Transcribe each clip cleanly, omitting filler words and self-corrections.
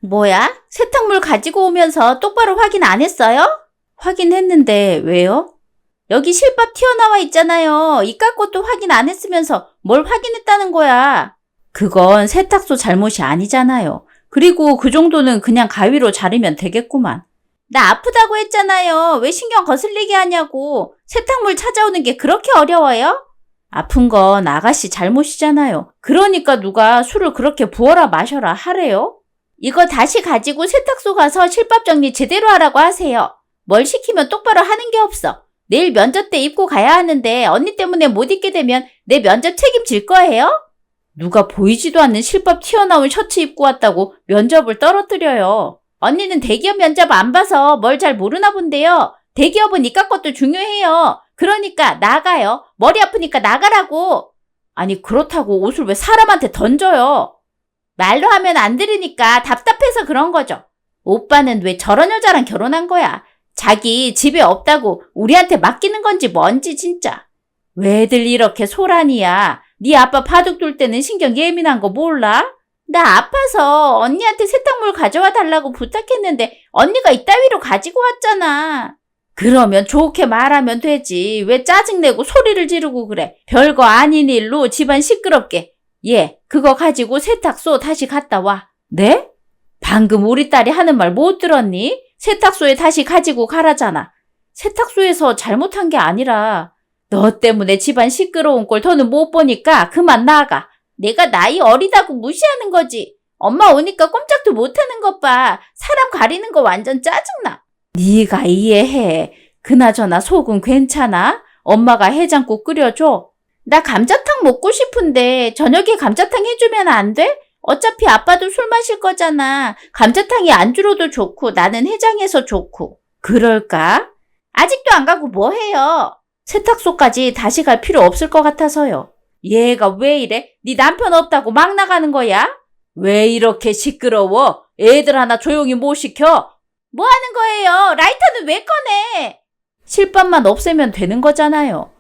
뭐야? 세탁물 가지고 오면서 똑바로 확인 안 했어요? 확인했는데 왜요? 여기 실밥 튀어나와 있잖아요. 이깟 것도 확인 안 했으면서 뭘 확인했다는 거야. 그건 세탁소 잘못이 아니잖아요. 그리고 그 정도는 그냥 가위로 자르면 되겠구만. 나 아프다고 했잖아요. 왜 신경 거슬리게 하냐고. 세탁물 찾아오는 게 그렇게 어려워요? 아픈 건 아가씨 잘못이잖아요. 그러니까 누가 술을 그렇게 부어라 마셔라 하래요? 이거 다시 가지고 세탁소 가서 실밥 정리 제대로 하라고 하세요. 뭘 시키면 똑바로 하는 게 없어. 내일 면접 때 입고 가야 하는데 언니 때문에 못 입게 되면 내 면접 책임질 거예요? 누가 보이지도 않는 실밥 튀어나온 셔츠 입고 왔다고 면접을 떨어뜨려요. 언니는 대기업 면접 안 봐서 뭘 잘 모르나 본데요. 대기업은 이깟 것도 중요해요. 그러니까 나가요. 머리 아프니까 나가라고. 아니 그렇다고 옷을 왜 사람한테 던져요? 말로 하면 안 들으니까 답답해서 그런 거죠. 오빠는 왜 저런 여자랑 결혼한 거야? 자기 집에 없다고 우리한테 맡기는 건지 뭔지 진짜. 왜들 이렇게 소란이야? 네 아빠 바둑 둘 때는 신경 예민한 거 몰라? 나 아파서 언니한테 세탁물 가져와 달라고 부탁했는데 언니가 이따위로 가지고 왔잖아. 그러면 좋게 말하면 되지. 왜 짜증내고 소리를 지르고 그래? 별거 아닌 일로 집안 시끄럽게. 얘, 그거 가지고 세탁소 다시 갔다 와. 네? 방금 우리 딸이 하는 말 못 들었니? 세탁소에 다시 가지고 가라잖아. 세탁소에서 잘못한 게 아니라 너 때문에 집안 시끄러운 꼴 더는 못 보니까 그만 나가. 내가 나이 어리다고 무시하는 거지. 엄마 오니까 꼼짝도 못하는 것 봐. 사람 가리는 거 완전 짜증나. 네가 이해해. 그나저나 속은 괜찮아? 엄마가 해장국 끓여줘. 나 감자탕 먹고 싶은데 저녁에 감자탕 해주면 안 돼? 어차피 아빠도 술 마실 거잖아. 감자탕이 안주로도 좋고 나는 해장해서 좋고. 그럴까? 아직도 안 가고 뭐 해요? 세탁소까지 다시 갈 필요 없을 것 같아서요. 얘가 왜 이래? 네 남편 없다고 막 나가는 거야? 왜 이렇게 시끄러워? 애들 하나 조용히 못 시켜? 뭐 하는 거예요? 라이터는 왜 꺼내? 실밥만 없애면 되는 거잖아요.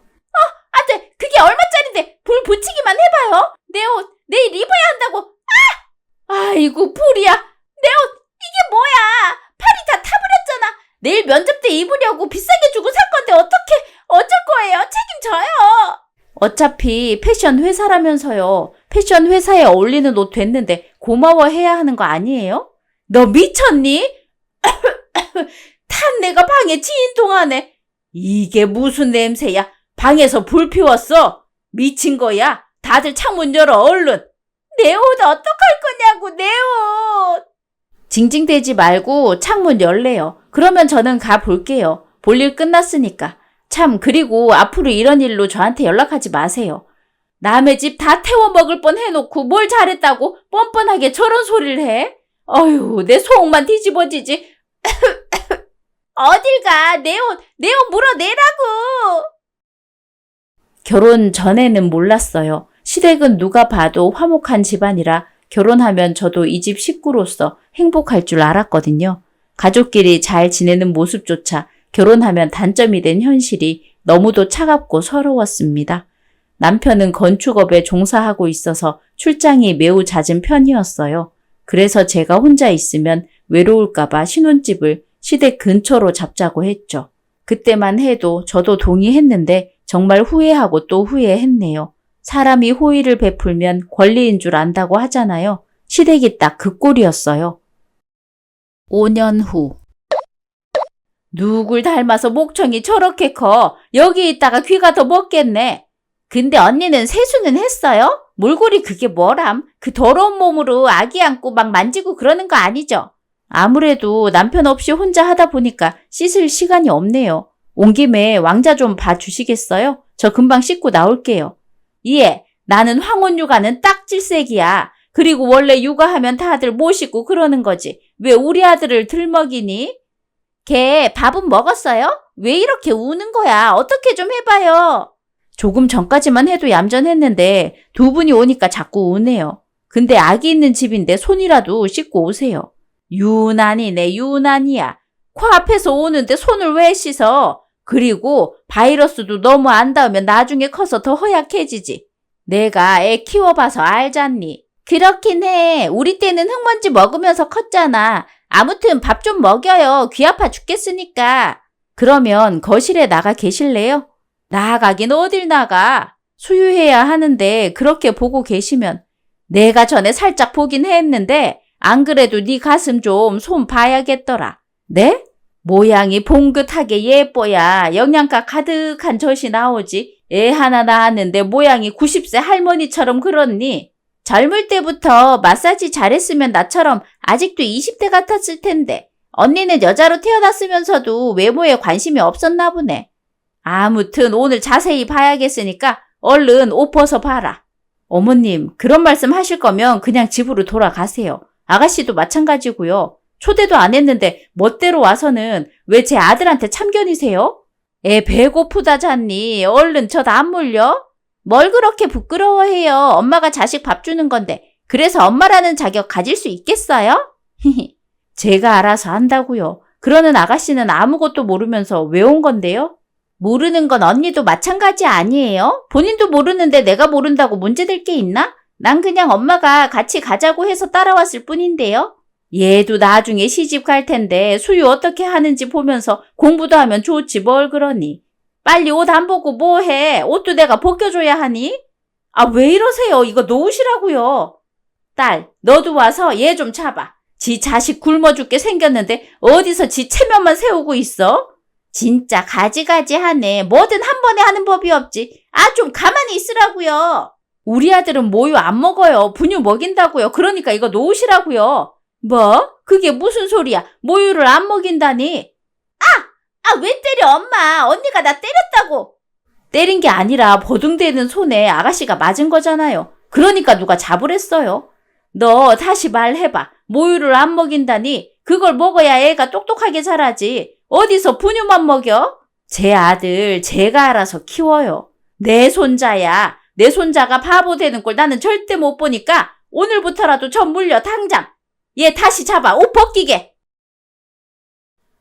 안 돼! 그게 얼마짜린데 불 붙이기만 해봐요. 내 옷 내일 입어야 한다고. 아이고 불이야. 내 옷 이게 뭐야? 팔이 다 타버렸잖아. 내일 면접 때 입으려고 비싸게 주고 살 건데 어쩔 거예요? 책임져요. 어차피 패션 회사라면서요. 패션 회사에 어울리는 옷 됐는데 고마워해야 하는 거 아니에요? 너 미쳤니? 탄 내가 방에 지인 동안에. 이게 무슨 냄새야? 방에서 불 피웠어? 미친 거야? 다들 창문 열어 얼른. 내 옷 어떡할 거냐고 내 옷. 징징대지 말고 창문 열래요. 그러면 저는 가볼게요. 볼일 끝났으니까. 참 그리고 앞으로 이런 일로 저한테 연락하지 마세요. 남의 집 다 태워 먹을 뻔 해놓고 뭘 잘했다고 뻔뻔하게 저런 소리를 해? 어휴 내 속만 뒤집어지지. 어딜 가? 내 옷 물어내라고. 결혼 전에는 몰랐어요. 시댁은 누가 봐도 화목한 집안이라 결혼하면 저도 이 집 식구로서 행복할 줄 알았거든요. 가족끼리 잘 지내는 모습조차 결혼하면 단점이 된 현실이 너무도 차갑고 서러웠습니다. 남편은 건축업에 종사하고 있어서 출장이 매우 잦은 편이었어요. 그래서 제가 혼자 있으면 외로울까봐 신혼집을 시댁 근처로 잡자고 했죠. 그때만 해도 저도 동의했는데 정말 후회하고 또 후회했네요. 사람이 호의를 베풀면 권리인 줄 안다고 하잖아요. 시댁이 딱 그 꼴이었어요. 5년 후. 누굴 닮아서 목청이 저렇게 커? 여기 있다가 귀가 더 먹겠네. 근데 언니는 세수는 했어요? 몰골이 그게 뭐람? 그 더러운 몸으로 아기 안고 막 만지고 그러는 거 아니죠? 아무래도 남편 없이 혼자 하다 보니까 씻을 시간이 없네요. 온 김에 왕자 좀 봐주시겠어요? 저 금방 씻고 나올게요. 예, 나는 황혼 육아는 딱 질색이야. 그리고 원래 육아하면 다들 못 씻고 그러는 거지. 왜 우리 아들을 들먹이니? 걔 밥은 먹었어요? 왜 이렇게 우는 거야? 어떻게 좀 해봐요. 조금 전까지만 해도 얌전했는데 두 분이 오니까 자꾸 우네요. 근데 아기 있는 집인데 손이라도 씻고 오세요. 유난이네 유난이야. 코앞에서 오는데 손을 왜 씻어? 그리고 바이러스도 너무 안 닿으면 나중에 커서 더 허약해지지. 내가 애 키워봐서 알잖니. 그렇긴 해. 우리 때는 흙먼지 먹으면서 컸잖아. 아무튼 밥 좀 먹여요. 귀 아파 죽겠으니까. 그러면 거실에 나가 계실래요? 나가긴 어딜 나가. 수유해야 하는데 그렇게 보고 계시면 내가 전에 살짝 보긴 했는데 안 그래도 네 가슴 좀 손 봐야겠더라. 네? 모양이 봉긋하게 예뻐야 영양가 가득한 젖이 나오지. 애 하나 낳았는데 모양이 90세 할머니처럼 그렇니? 젊을 때부터 마사지 잘했으면 나처럼 아직도 20대 같았을 텐데 언니는 여자로 태어났으면서도 외모에 관심이 없었나 보네. 아무튼 오늘 자세히 봐야겠으니까 얼른 옷 벗어 봐라. 어머님, 그런 말씀 하실 거면 그냥 집으로 돌아가세요. 아가씨도 마찬가지고요. 초대도 안 했는데 멋대로 와서는 왜 제 아들한테 참견이세요? 애 배고프다잖니. 얼른 저 안 물려? 뭘 그렇게 부끄러워해요. 엄마가 자식 밥 주는 건데 그래서 엄마라는 자격 가질 수 있겠어요? 제가 알아서 한다고요. 그러는 아가씨는 아무것도 모르면서 왜 온 건데요? 모르는 건 언니도 마찬가지 아니에요? 본인도 모르는데 내가 모른다고 문제될 게 있나? 난 그냥 엄마가 같이 가자고 해서 따라왔을 뿐인데요. 얘도 나중에 시집 갈 텐데 수유 어떻게 하는지 보면서 공부도 하면 좋지 뭘 그러니. 빨리 옷 안 보고 뭐 해? 옷도 내가 벗겨줘야 하니? 아, 왜 이러세요? 이거 놓으시라고요. 딸, 너도 와서 얘 좀 잡아. 지 자식 굶어 죽게 생겼는데 어디서 지 체면만 세우고 있어? 진짜 가지가지 하네. 뭐든 한 번에 하는 법이 없지. 아, 좀 가만히 있으라고요. 우리 아들은 모유 안 먹어요. 분유 먹인다고요. 그러니까 이거 놓으시라고요. 뭐? 그게 무슨 소리야? 모유를 안 먹인다니? 왜 때려, 엄마? 언니가 나 때렸다고. 때린 게 아니라 버둥대는 손에 아가씨가 맞은 거잖아요. 그러니까 누가 잡으랬어요. 너 다시 말해봐. 모유를 안 먹인다니? 그걸 먹어야 애가 똑똑하게 자라지. 어디서 분유만 먹여? 제 아들 제가 알아서 키워요. 내 손자야. 내 손자가 바보 되는 걸 나는 절대 못 보니까 오늘부터라도 저 물려 당장. 얘 다시 잡아. 옷 벗기게.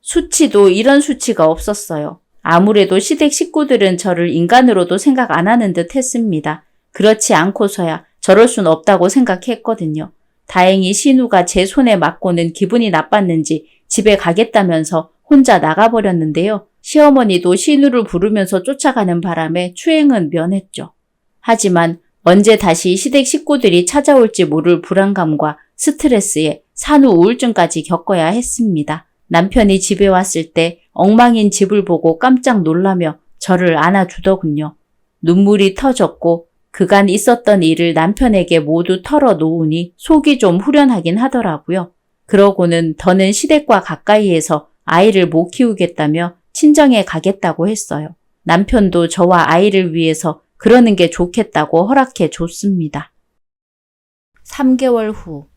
수치도 이런 수치가 없었어요. 아무래도 시댁 식구들은 저를 인간으로도 생각 안 하는 듯 했습니다. 그렇지 않고서야 저럴 순 없다고 생각했거든요. 다행히 신우가 제 손에 맞고는 기분이 나빴는지 집에 가겠다면서 혼자 나가버렸는데요. 시어머니도 신우를 부르면서 쫓아가는 바람에 추행은 면했죠. 하지만 언제 다시 시댁 식구들이 찾아올지 모를 불안감과 스트레스에 산후 우울증까지 겪어야 했습니다. 남편이 집에 왔을 때 엉망인 집을 보고 깜짝 놀라며 저를 안아주더군요. 눈물이 터졌고 그간 있었던 일을 남편에게 모두 털어놓으니 속이 좀 후련하긴 하더라고요. 그러고는 더는 시댁과 가까이에서 아이를 못 키우겠다며 친정에 가겠다고 했어요. 남편도 저와 아이를 위해서 그러는 게 좋겠다고 허락해 줬습니다. 3개월 후.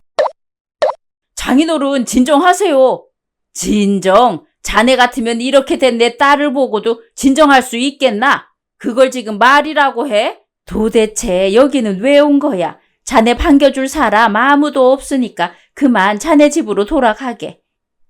장인어른 진정하세요. 진정? 자네 같으면 이렇게 된 내 딸을 보고도 진정할 수 있겠나? 그걸 지금 말이라고 해? 도대체 여기는 왜 온 거야? 자네 반겨줄 사람 아무도 없으니까 그만 자네 집으로 돌아가게.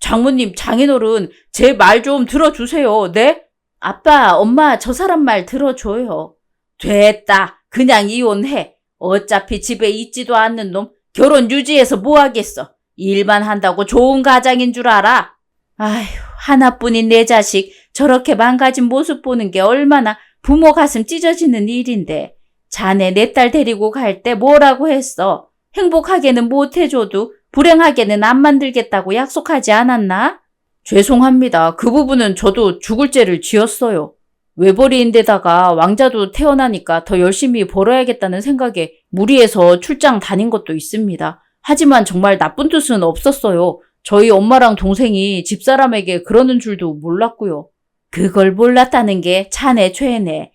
장모님, 장인어른, 제 말 좀 들어주세요. 네? 아빠, 엄마, 저 사람 말 들어줘요. 됐다. 그냥 이혼해. 어차피 집에 있지도 않는 놈 결혼 유지해서 뭐 하겠어. 일만 한다고 좋은 가장인 줄 알아? 아휴, 하나뿐인 내 자식 저렇게 망가진 모습 보는 게 얼마나 부모 가슴 찢어지는 일인데. 자네 내 딸 데리고 갈 때 뭐라고 했어? 행복하게는 못 해줘도 불행하게는 안 만들겠다고 약속하지 않았나? 죄송합니다. 그 부분은 저도 죽을 죄를 지었어요. 외벌이인데다가 왕자도 태어나니까 더 열심히 벌어야겠다는 생각에 무리해서 출장 다닌 것도 있습니다. 하지만 정말 나쁜 뜻은 없었어요. 저희 엄마랑 동생이 집사람에게 그러는 줄도 몰랐고요. 그걸 몰랐다는 게 자네 죄네.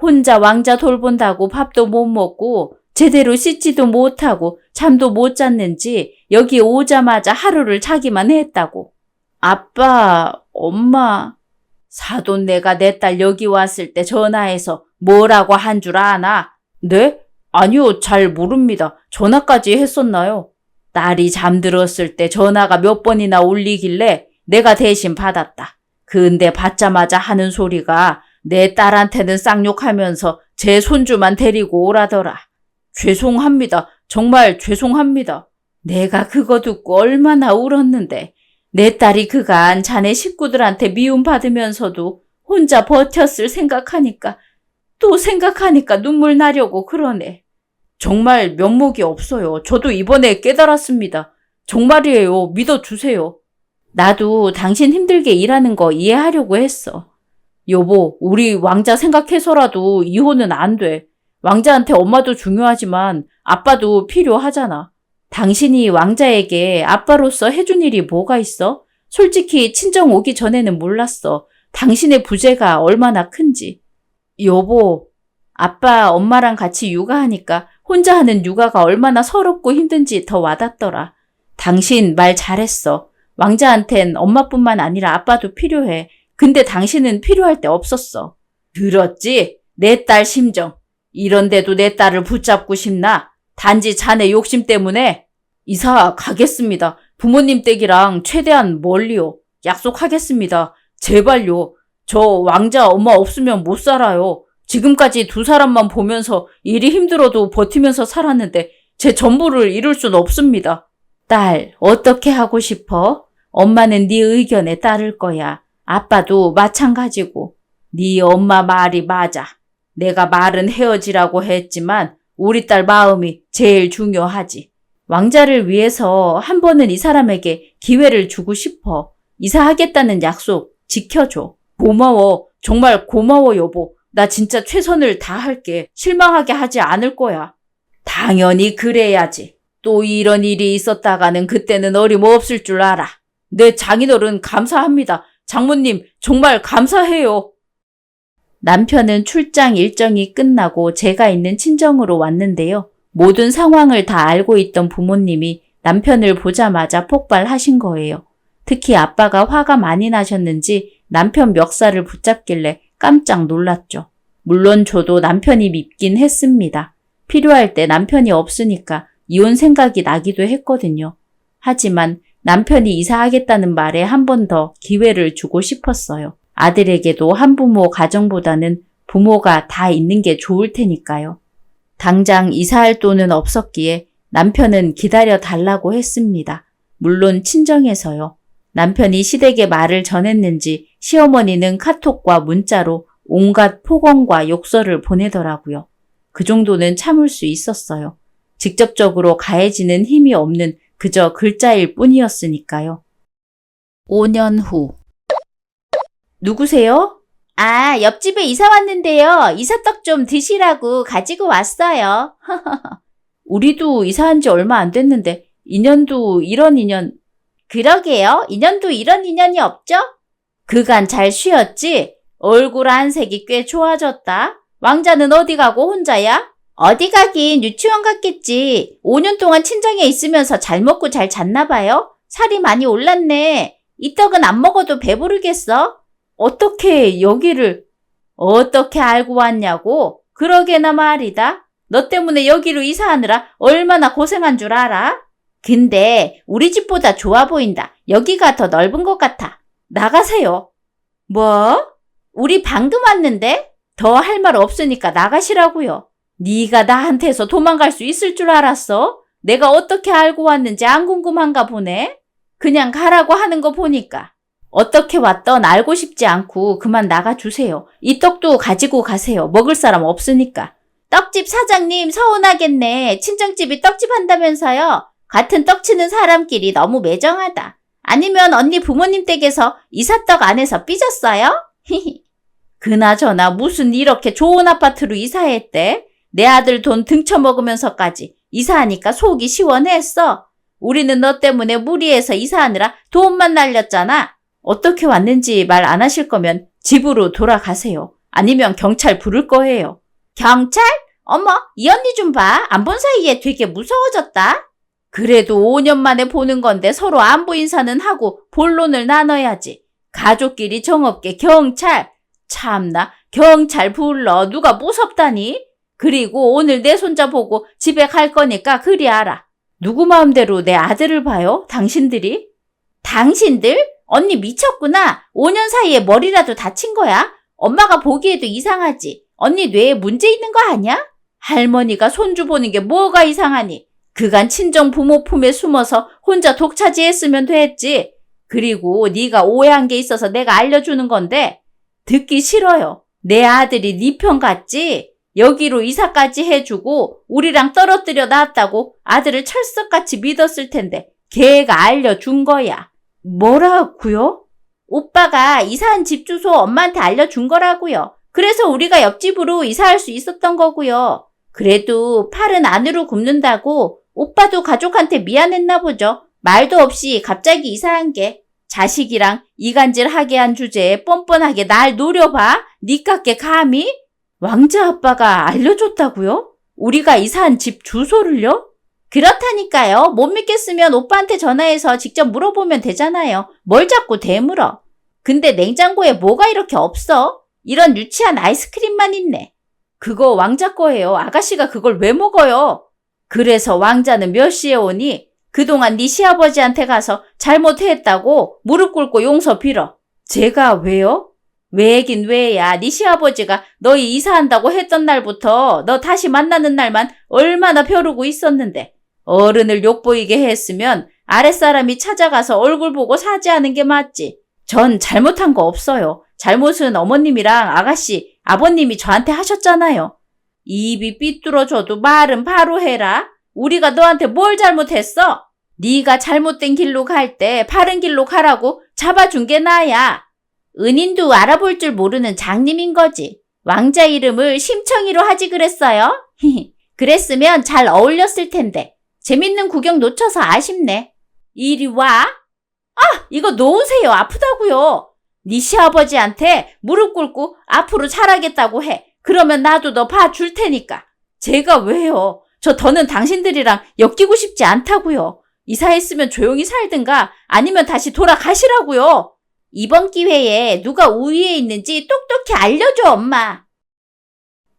혼자 왕자 돌본다고 밥도 못 먹고 제대로 씻지도 못하고 잠도 못 잤는지 여기 오자마자 하루를 자기만 했다고. 아빠, 엄마, 사돈네가 내 딸 여기 왔을 때 전화해서 뭐라고 한 줄 아나? 네? 아니요, 잘 모릅니다. 전화까지 했었나요? 딸이 잠들었을 때 전화가 몇 번이나 울리길래 내가 대신 받았다. 근데 받자마자 하는 소리가 내 딸한테는 쌍욕하면서 제 손주만 데리고 오라더라. 죄송합니다. 정말 죄송합니다. 내가 그거 듣고 얼마나 울었는데. 내 딸이 그간 자네 식구들한테 미움받으면서도 혼자 버텼을 생각하니까 눈물 나려고 그러네. 정말 면목이 없어요. 저도 이번에 깨달았습니다. 정말이에요. 믿어주세요. 나도 당신 힘들게 일하는 거 이해하려고 했어. 여보, 우리 왕자 생각해서라도 이혼은 안 돼. 왕자한테 엄마도 중요하지만 아빠도 필요하잖아. 당신이 왕자에게 아빠로서 해준 일이 뭐가 있어? 솔직히 친정 오기 전에는 몰랐어. 당신의 부재가 얼마나 큰지. 여보, 아빠, 엄마랑 같이 육아하니까 혼자 하는 육아가 얼마나 서럽고 힘든지 더 와닿더라. 당신 말 잘했어. 왕자한텐 엄마뿐만 아니라 아빠도 필요해. 근데 당신은 필요할 때 없었어. 들었지? 내 딸 심정. 이런데도 내 딸을 붙잡고 싶나? 단지 자네 욕심 때문에? 이사 가겠습니다. 부모님 댁이랑 최대한 멀리요. 약속하겠습니다. 제발요. 저 왕자 엄마 없으면 못 살아요. 지금까지 두 사람만 보면서 일이 힘들어도 버티면서 살았는데 제 전부를 잃을 순 없습니다. 딸, 어떻게 하고 싶어? 엄마는 네 의견에 따를 거야. 아빠도 마찬가지고. 네 엄마 말이 맞아. 내가 말은 헤어지라고 했지만 우리 딸 마음이 제일 중요하지. 왕자를 위해서 한 번은 이 사람에게 기회를 주고 싶어. 이사하겠다는 약속 지켜줘. 고마워. 정말 고마워, 여보. 나 진짜 최선을 다할게. 실망하게 하지 않을 거야. 당연히 그래야지. 또 이런 일이 있었다가는 그때는 어림없을 줄 알아. 내 장인어른 감사합니다. 장모님 정말 감사해요. 남편은 출장 일정이 끝나고 제가 있는 친정으로 왔는데요. 모든 상황을 다 알고 있던 부모님이 남편을 보자마자 폭발하신 거예요. 특히 아빠가 화가 많이 나셨는지 남편 멱살을 붙잡길래 깜짝 놀랐죠. 물론 저도 남편이 밉긴 했습니다. 필요할 때 남편이 없으니까 이혼 생각이 나기도 했거든요. 하지만 남편이 이사하겠다는 말에 한 번 더 기회를 주고 싶었어요. 아들에게도 한부모 가정보다는 부모가 다 있는 게 좋을 테니까요. 당장 이사할 돈은 없었기에 남편은 기다려 달라고 했습니다. 물론 친정에서요. 남편이 시댁에 말을 전했는지 시어머니는 카톡과 문자로 온갖 폭언과 욕설을 보내더라고요. 그 정도는 참을 수 있었어요. 직접적으로 가해지는 힘이 없는 그저 글자일 뿐이었으니까요. 5년 후. 누구세요? 아, 옆집에 이사 왔는데요. 이사떡 좀 드시라고 가지고 왔어요. 우리도 이사한 지 얼마 안 됐는데 인연도 이런 인연. 그러게요. 인연도 이런 인연이 없죠? 그간 잘 쉬었지? 얼굴 안색이 꽤 좋아졌다. 왕자는 어디 가고 혼자야? 어디 가긴 유치원 갔겠지. 5년 동안 친정에 있으면서 잘 먹고 잘 잤나 봐요. 살이 많이 올랐네. 이 떡은 안 먹어도 배부르겠어? 어떻게 여기를 어떻게 알고 왔냐고? 그러게나 말이다. 너 때문에 여기로 이사하느라 얼마나 고생한 줄 알아? 근데 우리 집보다 좋아 보인다. 여기가 더 넓은 것 같아. 나가세요. 뭐? 우리 방금 왔는데? 더 할 말 없으니까 나가시라고요. 네가 나한테서 도망갈 수 있을 줄 알았어? 내가 어떻게 알고 왔는지 안 궁금한가 보네? 그냥 가라고 하는 거 보니까. 어떻게 왔던 알고 싶지 않고 그만 나가주세요. 이 떡도 가지고 가세요. 먹을 사람 없으니까. 떡집 사장님 서운하겠네. 친정집이 떡집 한다면서요. 같은 떡 치는 사람끼리 너무 매정하다. 아니면 언니 부모님 댁에서 이사떡 안에서 삐졌어요? 그나저나 무슨 이렇게 좋은 아파트로 이사했대? 내 아들 돈 등쳐먹으면서까지 이사하니까 속이 시원했어. 우리는 너 때문에 무리해서 이사하느라 돈만 날렸잖아. 어떻게 왔는지 말 안 하실 거면 집으로 돌아가세요. 아니면 경찰 부를 거예요. 경찰? 어머, 이 언니 좀 봐. 안 본 사이에 되게 무서워졌다. 그래도 5년 만에 보는 건데 서로 안부 인사는 하고 본론을 나눠야지. 가족끼리 정없게 경찰. 참나, 경찰 불러. 누가 무섭다니? 그리고 오늘 내 손자 보고 집에 갈 거니까 그리 알아. 누구 마음대로 내 아들을 봐요? 당신들이? 당신들? 언니 미쳤구나. 5년 사이에 머리라도 다친 거야? 엄마가 보기에도 이상하지. 언니 뇌에 문제 있는 거 아니야? 할머니가 손주 보는 게 뭐가 이상하니? 그간 친정 부모 품에 숨어서 혼자 독차지했으면 됐지. 그리고 네가 오해한 게 있어서 내가 알려주는 건데 듣기 싫어요. 내 아들이 네 편 같지? 여기로 이사까지 해주고 우리랑 떨어뜨려 놨다고 아들을 철석같이 믿었을 텐데 걔가 알려준 거야. 뭐라고요? 오빠가 이사한 집 주소 엄마한테 알려준 거라고요. 그래서 우리가 옆집으로 이사할 수 있었던 거고요. 그래도 팔은 안으로 굽는다고 오빠도 가족한테 미안했나 보죠. 말도 없이 갑자기 이사한 게. 자식이랑 이간질하게 한 주제에 뻔뻔하게 날 노려봐? 니깎게 감히? 왕자 아빠가 알려줬다고요? 우리가 이사한 집 주소를요? 그렇다니까요. 못 믿겠으면 오빠한테 전화해서 직접 물어보면 되잖아요. 뭘 자꾸 대물어. 근데 냉장고에 뭐가 이렇게 없어? 이런 유치한 아이스크림만 있네. 그거 왕자 거예요. 아가씨가 그걸 왜 먹어요? 그래서 왕자는 몇 시에 오니? 그동안 네 시아버지한테 가서 잘못했다고 무릎 꿇고 용서 빌어. 제가 왜요? 왜긴 왜야. 네 시아버지가 너희 이사한다고 했던 날부터 너 다시 만나는 날만 얼마나 벼르고 있었는데 어른을 욕보이게 했으면 아랫사람이 찾아가서 얼굴 보고 사죄하는 게 맞지. 전 잘못한 거 없어요. 잘못은 어머님이랑 아가씨, 아버님이 저한테 하셨잖아요. 입이 삐뚤어져도 말은 바로 해라. 우리가 너한테 뭘 잘못했어? 네가 잘못된 길로 갈 때 바른 길로 가라고 잡아준 게 나야. 은인도 알아볼 줄 모르는 장님인 거지. 왕자 이름을 심청이로 하지 그랬어요? 그랬으면 잘 어울렸을 텐데. 재밌는 구경 놓쳐서 아쉽네. 이리 와. 이거 놓으세요. 아프다고요. 네 시아버지한테 무릎 꿇고 앞으로 잘하겠다고 해. 그러면 나도 너 봐줄 테니까. 제가 왜요? 저 더는 당신들이랑 엮이고 싶지 않다고요. 이사했으면 조용히 살든가 아니면 다시 돌아가시라고요. 이번 기회에 누가 우위에 있는지 똑똑히 알려줘, 엄마.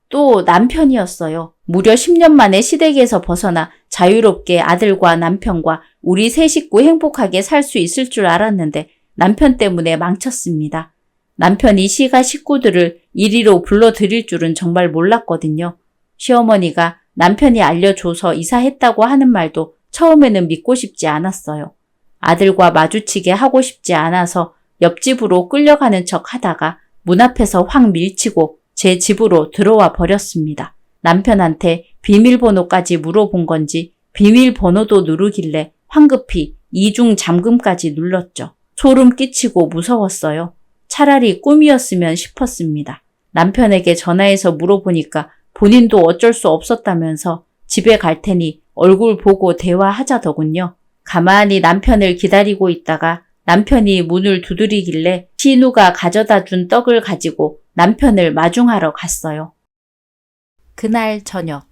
또 남편이었어요. 무려 10년 만에 시댁에서 벗어나 자유롭게 아들과 남편과 우리 세 식구 행복하게 살 수 있을 줄 알았는데 남편 때문에 망쳤습니다. 남편이 시가 식구들을 이리로 불러들일 줄은 정말 몰랐거든요. 시어머니가 남편이 알려줘서 이사했다고 하는 말도 처음에는 믿고 싶지 않았어요. 아들과 마주치게 하고 싶지 않아서 옆집으로 끌려가는 척 하다가 문 앞에서 확 밀치고 제 집으로 들어와 버렸습니다. 남편한테 비밀번호까지 물어본 건지 비밀번호도 누르길래 황급히 이중 잠금까지 눌렀죠. 소름 끼치고 무서웠어요. 차라리 꿈이었으면 싶었습니다. 남편에게 전화해서 물어보니까 본인도 어쩔 수 없었다면서 집에 갈 테니 얼굴 보고 대화하자더군요. 가만히 남편을 기다리고 있다가 남편이 문을 두드리길래 신우가 가져다 준 떡을 가지고 남편을 마중하러 갔어요. 그날 저녁.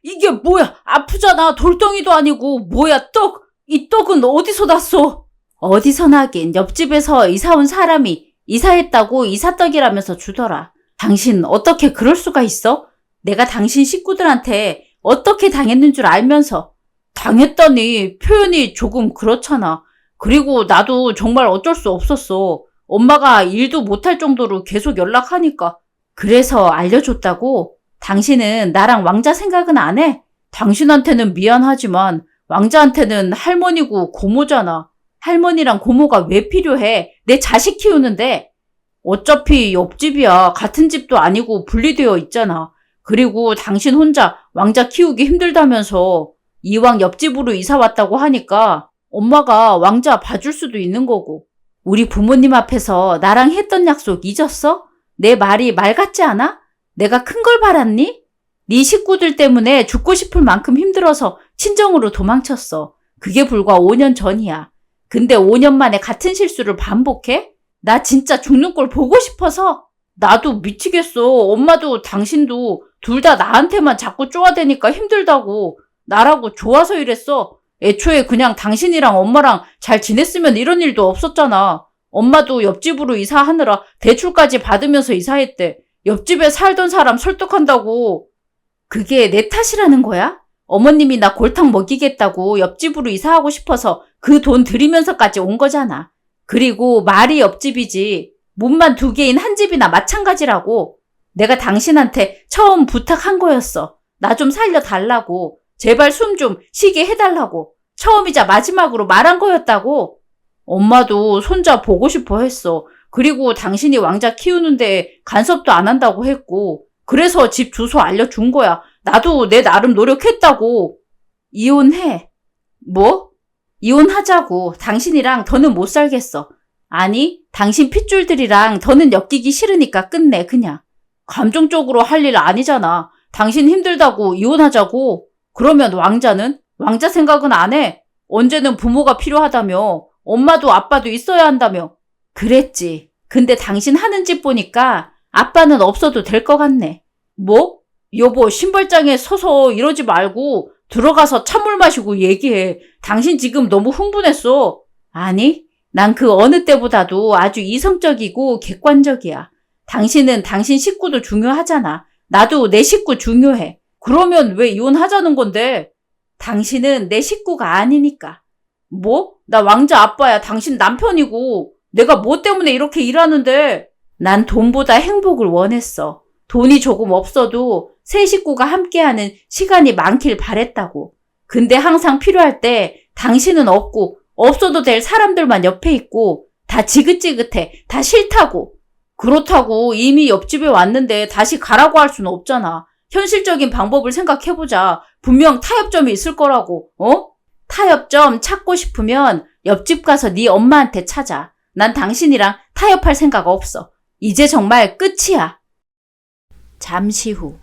이게 뭐야? 아프잖아. 돌덩이도 아니고 뭐야 떡? 이 떡은 어디서 났어? 어디서 나긴 옆집에서 이사 온 사람이 이사했다고 이사떡이라면서 주더라. 당신 어떻게 그럴 수가 있어? 내가 당신 식구들한테 어떻게 당했는 줄 알면서. 당했다니 표현이 조금 그렇잖아. 그리고 나도 정말 어쩔 수 없었어. 엄마가 일도 못할 정도로 계속 연락하니까. 그래서 알려줬다고? 당신은 나랑 왕자 생각은 안 해? 당신한테는 미안하지만 왕자한테는 할머니고 고모잖아. 할머니랑 고모가 왜 필요해? 내 자식 키우는데. 어차피 옆집이야. 같은 집도 아니고 분리되어 있잖아. 그리고 당신 혼자 왕자 키우기 힘들다면서 이왕 옆집으로 이사 왔다고 하니까 엄마가 왕자 봐줄 수도 있는 거고. 우리 부모님 앞에서 나랑 했던 약속 잊었어? 내 말이 말 같지 않아? 내가 큰 걸 바랐니? 네 식구들 때문에 죽고 싶을 만큼 힘들어서 친정으로 도망쳤어. 그게 불과 5년 전이야. 근데 5년 만에 같은 실수를 반복해? 나 진짜 죽는 걸 보고 싶어서. 나도 미치겠어. 엄마도 당신도 둘 다 나한테만 자꾸 쪼아대니까 힘들다고. 나라고 좋아서 이랬어. 애초에 그냥 당신이랑 엄마랑 잘 지냈으면 이런 일도 없었잖아. 엄마도 옆집으로 이사하느라 대출까지 받으면서 이사했대. 옆집에 살던 사람 설득한다고. 그게 내 탓이라는 거야? 어머님이 나 골탕 먹이겠다고 옆집으로 이사하고 싶어서 그 돈 들이면서까지 온 거잖아. 그리고 말이 옆집이지. 문만 2개인 한 집이나 마찬가지라고. 내가 당신한테 처음 부탁한 거였어. 나 좀 살려달라고. 제발 숨 좀 쉬게 해달라고. 처음이자 마지막으로 말한 거였다고. 엄마도 손자 보고 싶어 했어. 그리고 당신이 왕자 키우는데 간섭도 안 한다고 했고. 그래서 집 주소 알려준 거야. 나도 내 나름 노력했다고. 이혼해. 뭐? 이혼하자고. 당신이랑 더는 못 살겠어. 아니, 당신 핏줄들이랑 더는 엮이기 싫으니까 끝내, 그냥. 감정적으로 할 일 아니잖아. 당신 힘들다고 이혼하자고. 그러면 왕자는? 왕자 생각은 안 해. 언제는 부모가 필요하다며. 엄마도 아빠도 있어야 한다며. 그랬지. 근데 당신 하는 짓 보니까 아빠는 없어도 될 것 같네. 뭐? 여보, 신발장에 서서 이러지 말고 들어가서 찬물 마시고 얘기해. 당신 지금 너무 흥분했어. 아니, 난 그 어느 때보다도 아주 이성적이고 객관적이야. 당신은 당신 식구도 중요하잖아. 나도 내 식구 중요해. 그러면 왜 이혼하자는 건데? 당신은 내 식구가 아니니까. 뭐? 나 왕자 아빠야. 당신 남편이고. 내가 뭐 때문에 이렇게 일하는데? 난 돈보다 행복을 원했어. 돈이 조금 없어도 세 식구가 함께하는 시간이 많길 바랬다고. 근데 항상 필요할 때 당신은 없고 없어도 될 사람들만 옆에 있고 다 지긋지긋해. 다 싫다고. 그렇다고 이미 옆집에 왔는데 다시 가라고 할 수는 없잖아. 현실적인 방법을 생각해보자. 분명 타협점이 있을 거라고. 타협점 찾고 싶으면 옆집 가서 네 엄마한테 찾아. 난 당신이랑 타협할 생각 없어. 이제 정말 끝이야. 잠시 후.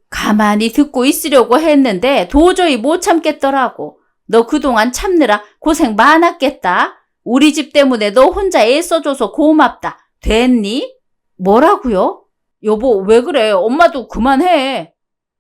가만히 듣고 있으려고 했는데 도저히 못 참겠더라고. 너 그동안 참느라 고생 많았겠다. 우리 집 때문에 너 혼자 애써줘서 고맙다. 됐니? 뭐라고요? 여보, 왜 그래? 엄마도 그만해.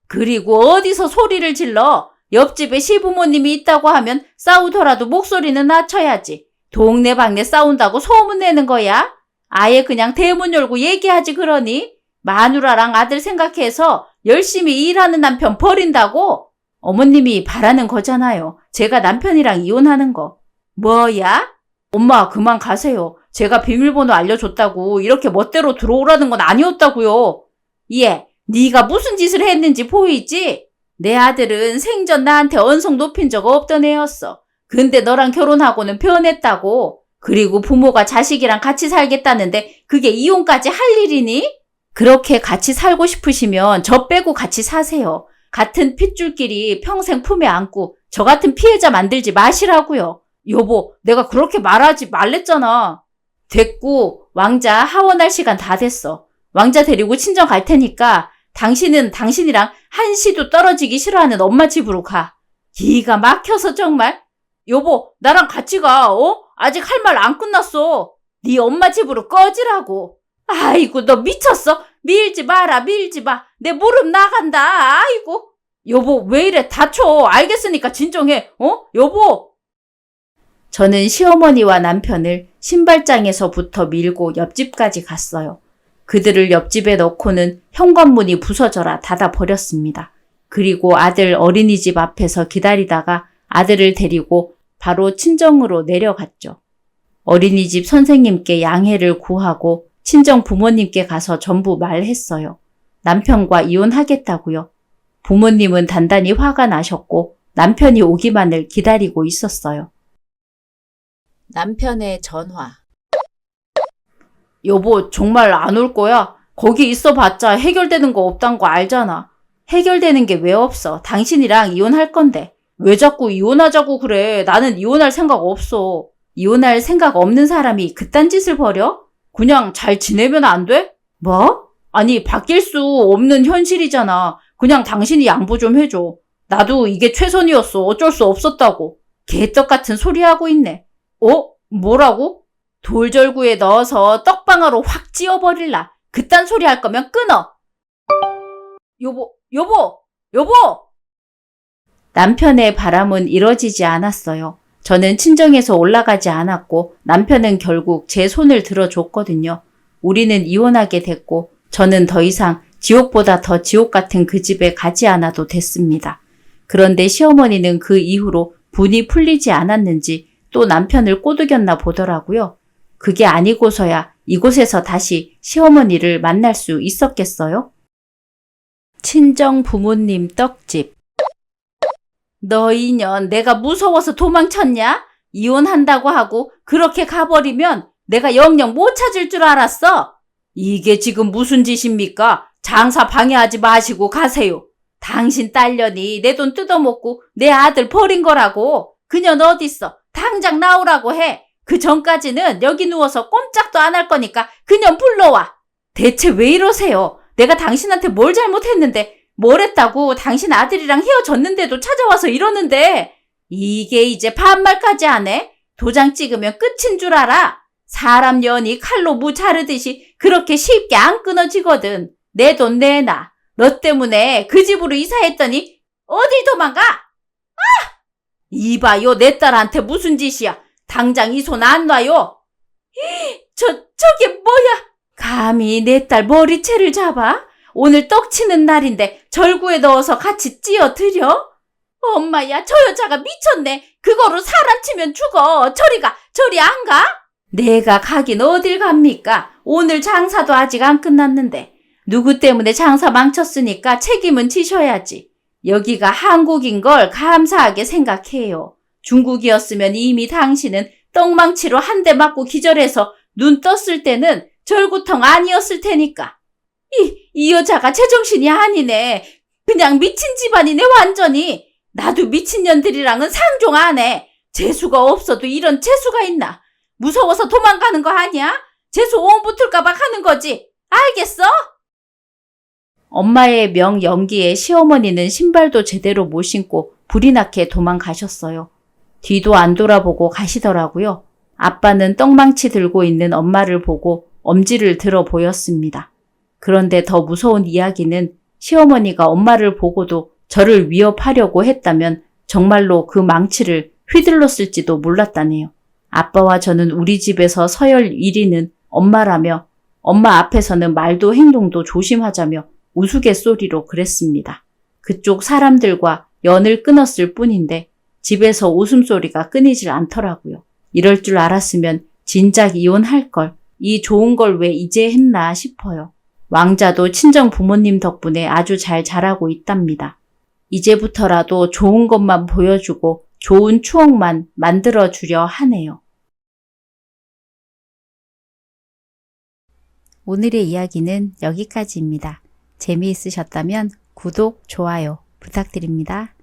그리고 어디서 소리를 질러? 옆집에 시부모님이 있다고 하면 싸우더라도 목소리는 낮춰야지. 동네방네 싸운다고 소문내는 거야? 아예 그냥 대문 열고 얘기하지 그러니? 마누라랑 아들 생각해서 열심히 일하는 남편 버린다고? 어머님이 바라는 거잖아요. 제가 남편이랑 이혼하는 거. 뭐야? 엄마 그만 가세요. 제가 비밀번호 알려줬다고 이렇게 멋대로 들어오라는 건 아니었다고요. 얘, 네가 무슨 짓을 했는지 보이지? 내 아들은 생전 나한테 언성 높인 적 없던 애였어. 근데 너랑 결혼하고는 변했다고. 그리고 부모가 자식이랑 같이 살겠다는데 그게 이혼까지 할 일이니? 그렇게 같이 살고 싶으시면 저 빼고 같이 사세요. 같은 핏줄끼리 평생 품에 안고 저 같은 피해자 만들지 마시라고요. 여보, 내가 그렇게 말하지 말랬잖아. 됐고, 왕자 하원할 시간 다 됐어. 왕자 데리고 친정 갈 테니까 당신은 당신이랑 한시도 떨어지기 싫어하는 엄마 집으로 가. 기가 막혀서 정말. 여보, 나랑 같이 가. 아직 할 말 안 끝났어. 네 엄마 집으로 꺼지라고. 아이고, 너 미쳤어? 밀지 마라, 밀지 마. 내 무릎 나간다. 아이고. 여보, 왜 이래? 다쳐. 알겠으니까 진정해. 여보. 저는 시어머니와 남편을 신발장에서부터 밀고 옆집까지 갔어요. 그들을 옆집에 넣고는 현관문이 부서져라 닫아버렸습니다. 그리고 아들 어린이집 앞에서 기다리다가 아들을 데리고 바로 친정으로 내려갔죠. 어린이집 선생님께 양해를 구하고 친정 부모님께 가서 전부 말했어요. 남편과 이혼하겠다고요. 부모님은 단단히 화가 나셨고 남편이 오기만을 기다리고 있었어요. 남편의 전화. 여보, 정말 안 올 거야? 거기 있어봤자 해결되는 거 없단 거 알잖아. 해결되는 게 왜 없어? 당신이랑 이혼할 건데. 왜 자꾸 이혼하자고 그래? 나는 이혼할 생각 없어. 이혼할 생각 없는 사람이 그딴 짓을 벌여? 그냥 잘 지내면 안 돼? 뭐? 아니, 바뀔 수 없는 현실이잖아. 그냥 당신이 양보 좀 해줘. 나도 이게 최선이었어. 어쩔 수 없었다고. 개떡 같은 소리 하고 있네. 뭐라고? 돌절구에 넣어서 떡방아로 확 찧어버릴라. 그딴 소리 할 거면 끊어. 여보! 남편의 바람은 이뤄지지 않았어요. 저는 친정에서 올라가지 않았고 남편은 결국 제 손을 들어줬거든요. 우리는 이혼하게 됐고 저는 더 이상 지옥보다 더 지옥 같은 그 집에 가지 않아도 됐습니다. 그런데 시어머니는 그 이후로 분이 풀리지 않았는지 또 남편을 꼬드겼나 보더라고요. 그게 아니고서야 이곳에서 다시 시어머니를 만날 수 있었겠어요? 친정 부모님 떡집. 너 인연 내가 무서워서 도망쳤냐? 이혼한다고 하고 그렇게 가버리면 내가 영영 못 찾을 줄 알았어. 이게 지금 무슨 짓입니까? 장사 방해하지 마시고 가세요. 당신 딸년이 내 돈 뜯어먹고 내 아들 버린 거라고. 그년 어딨어? 당장 나오라고 해. 그 전까지는 여기 누워서 꼼짝도 안 할 거니까 그년 불러와. 대체 왜 이러세요? 내가 당신한테 뭘 잘못했는데 뭘 했다고 당신 아들이랑 헤어졌는데도 찾아와서 이러는데 이게 이제 반말까지 안 해? 도장 찍으면 끝인 줄 알아? 사람 년이 칼로 무 자르듯이 그렇게 쉽게 안 끊어지거든. 내 돈 내놔. 너 때문에 그 집으로 이사했더니 어디 도망가? 이봐요, 내 딸한테 무슨 짓이야. 당장 이 손 안 놔요. 저게 뭐야? 감히 내 딸 머리채를 잡아? 오늘 떡치는 날인데 절구에 넣어서 같이 찧어드려? 엄마야, 저 여자가 미쳤네. 그거로 사람 치면 죽어. 저리 가, 저리 안 가? 내가 가긴 어딜 갑니까? 오늘 장사도 아직 안 끝났는데. 누구 때문에 장사 망쳤으니까 책임은 지셔야지. 여기가 한국인 걸 감사하게 생각해요. 중국이었으면 이미 당신은 떡망치로 한 대 맞고 기절해서 눈 떴을 때는 절구통 아니었을 테니까. 이 여자가 제정신이 아니네. 그냥 미친 집안이네, 완전히. 나도 미친년들이랑은 상종 안 해. 재수가 없어도 이런 재수가 있나? 무서워서 도망가는 거 아니야? 재수 옹 붙을까봐 가는 거지. 알겠어? 엄마의 명연기에 시어머니는 신발도 제대로 못 신고 불이 나게 도망가셨어요. 뒤도 안 돌아보고 가시더라고요. 아빠는 떡망치 들고 있는 엄마를 보고 엄지를 들어 보였습니다. 그런데 더 무서운 이야기는 시어머니가 엄마를 보고도 저를 위협하려고 했다면 정말로 그 망치를 휘둘렀을지도 몰랐다네요. 아빠와 저는 우리 집에서 서열 1위는 엄마라며 엄마 앞에서는 말도 행동도 조심하자며 우스갯소리로 그랬습니다. 그쪽 사람들과 연을 끊었을 뿐인데 집에서 웃음소리가 끊이질 않더라고요. 이럴 줄 알았으면 진작 이혼할 걸, 이 좋은 걸 왜 이제 했나 싶어요. 왕자도 친정 부모님 덕분에 아주 잘 자라고 있답니다. 이제부터라도 좋은 것만 보여주고 좋은 추억만 만들어주려 하네요. 오늘의 이야기는 여기까지입니다. 재미있으셨다면 구독, 좋아요 부탁드립니다.